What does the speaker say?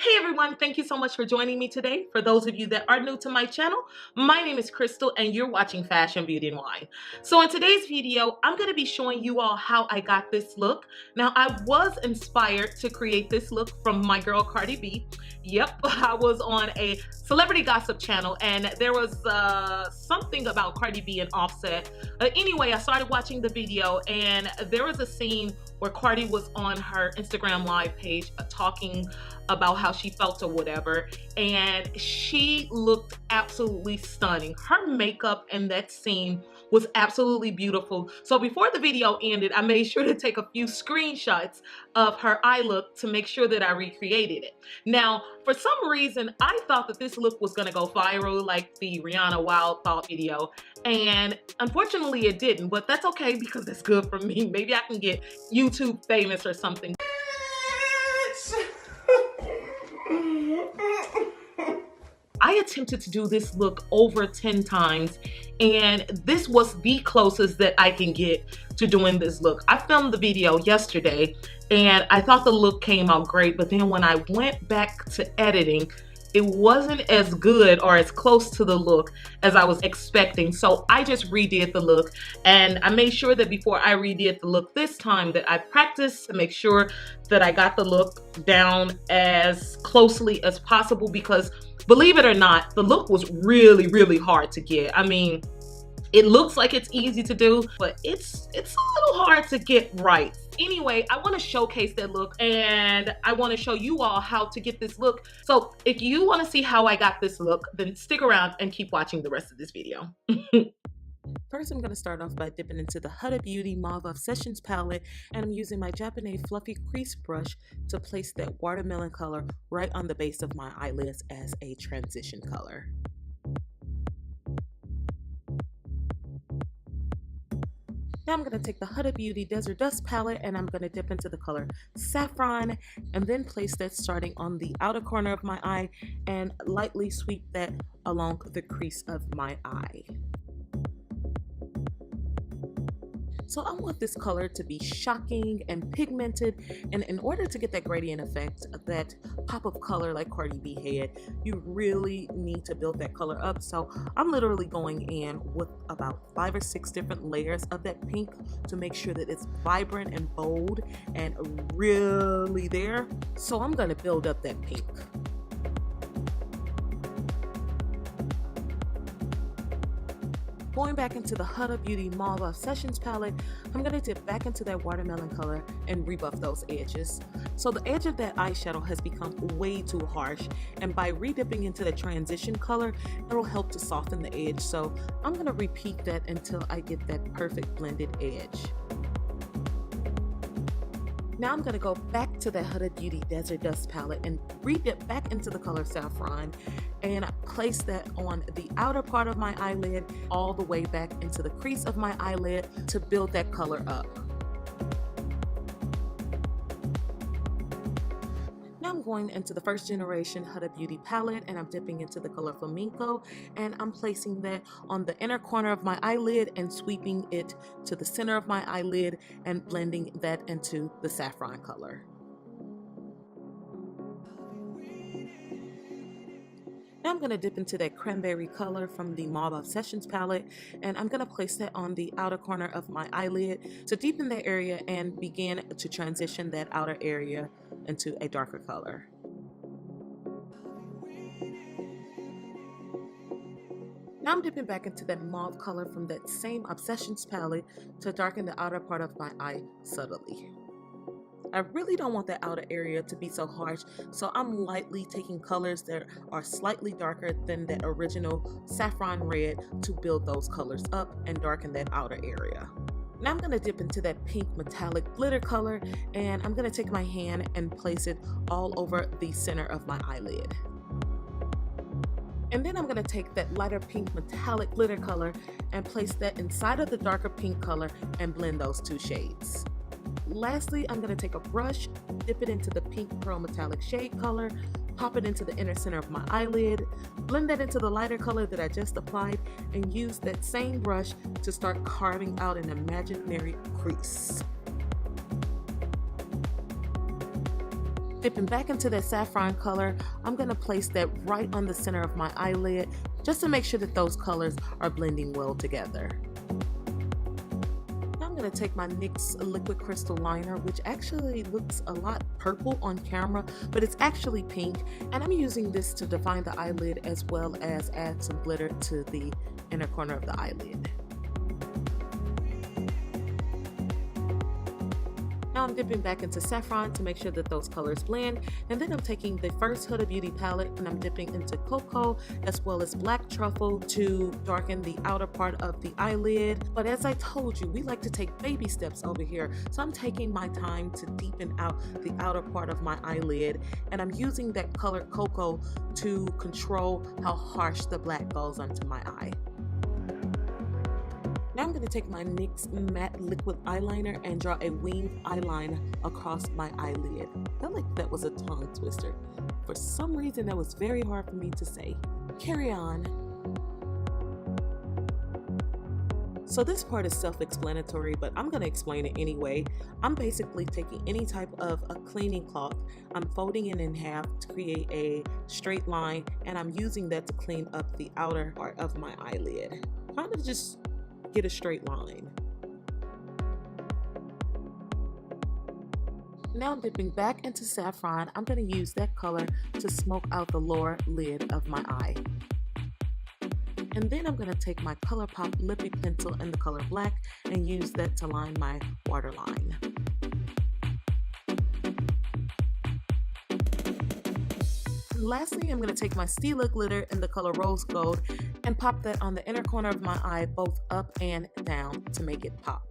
Hey everyone, thank you so much for joining me today. For those of you that are new to my channel, my name is Crystal and you're watching Fashion, Beauty, and Wine. So in today's video, I'm going to be showing you all how I got this look. Now, I was inspired to create this look from my girl Cardi B. Yep, I was on a celebrity gossip channel and there was something about Cardi B and Offset. Anyway, I started watching the video and there was a scene where Cardi was on her Instagram live page talking about how she felt or whatever, and she looked absolutely stunning. Her makeup in that scene was absolutely beautiful. So before the video ended, I made sure to take a few screenshots of her eye look to make sure that I recreated it. Now, for some reason, I thought that this look was gonna go viral like the Rihanna Wild Thought video, and unfortunately it didn't, but that's okay because it's good for me. Maybe I can get YouTube famous or something. I attempted to do this look over 10 times and this was the closest that I can get to doing this look. I filmed the video yesterday and I thought the look came out great, but then when I went back to editing, it wasn't as good or as close to the look as I was expecting. So I just redid the look, and I made sure that before I redid the look this time that I practiced to make sure that I got the look down as closely as possible, because believe it or not, the look was really hard to get. I mean, it looks like it's easy to do, but it's a little hard to get right. Anyway, I want to showcase that look and I want to show you all how to get this look. So if you want to see how I got this look, then stick around and keep watching the rest of this video. First, I'm going to start off by dipping into the Huda Beauty Mauve Obsessions palette, and I'm using my Japanese fluffy crease brush to place that watermelon color right on the base of my eyelids as a transition color. Now I'm going to take the Huda Beauty Desert Dust palette and I'm going to dip into the color Saffron and then place that starting on the outer corner of my eye and lightly sweep that along the crease of my eye. So I want this color to be shocking and pigmented, and in order to get that gradient effect, that pop of color like Cardi B had, you really need to build that color up. So I'm literally going in with about 5 or 6 different layers of that pink to make sure that it's vibrant and bold and really there. So I'm going to build up that pink. Going back into the Huda Beauty Mauve Obsessions palette, I'm going to dip back into that watermelon color and rebuff those edges. So the edge of that eyeshadow has become way too harsh, and by redipping into the transition color, it'll help to soften the edge. So I'm going to repeat that until I get that perfect blended edge. Now I'm going to go back to the Huda Beauty Desert Dust palette and redip back into the color Saffron and place that on the outer part of my eyelid all the way back into the crease of my eyelid to build that color up. Now I'm going into the first generation Huda Beauty palette and I'm dipping into the color Flamenco and I'm placing that on the inner corner of my eyelid and sweeping it to the center of my eyelid and blending that into the saffron color. Now I'm going to dip into that cranberry color from the Mauve Obsessions palette and I'm going to place that on the outer corner of my eyelid to deepen that area and begin to transition that outer area into a darker color. Now I'm dipping back into that mauve color from that same Obsessions palette to darken the outer part of my eye subtly. I really don't want that outer area to be so harsh, so I'm lightly taking colors that are slightly darker than that original saffron red to build those colors up and darken that outer area. Now I'm going to dip into that pink metallic glitter color and I'm going to take my hand and place it all over the center of my eyelid. And then I'm going to take that lighter pink metallic glitter color and place that inside of the darker pink color and blend those two shades. Lastly, I'm going to take a brush, dip it into the pink pearl metallic shade color, pop it into the inner center of my eyelid, blend that into the lighter color that I just applied, and use that same brush to start carving out an imaginary crease. Dipping back into that saffron color, I'm going to place that right on the center of my eyelid just to make sure that those colors are blending well together. Now I'm going to take my NYX liquid crystal liner, which actually looks a lot purple on camera, but it's actually pink, and I'm using this to define the eyelid as well as add some glitter to the inner corner of the eyelid. Now I'm dipping back into saffron to make sure that those colors blend, and then I'm taking the first Huda Beauty palette and I'm dipping into cocoa as well as black truffle to darken the outer part of the eyelid. But as I told you, we like to take baby steps over here, so I'm taking my time to deepen out the outer part of my eyelid, and I'm using that colored cocoa to control how harsh the black goes onto my eye. Now I'm going to take my NYX matte liquid eyeliner and draw a winged eyeline across my eyelid. I felt like that was a tongue twister. For some reason that was very hard for me to say. Carry on. So this part is self-explanatory, but I'm going to explain it anyway. I'm basically taking any type of a cleaning cloth, I'm folding it in half to create a straight line, and I'm using that to clean up the outer part of my eyelid. Kind of just get a straight line. Now dipping back into saffron, I'm going to use that color to smoke out the lower lid of my eye. And then I'm going to take my ColourPop lippy pencil in the color black and use that to line my waterline. And lastly, I'm going to take my Stila glitter in the color rose gold and pop that on the inner corner of my eye, both up and down, to make it pop.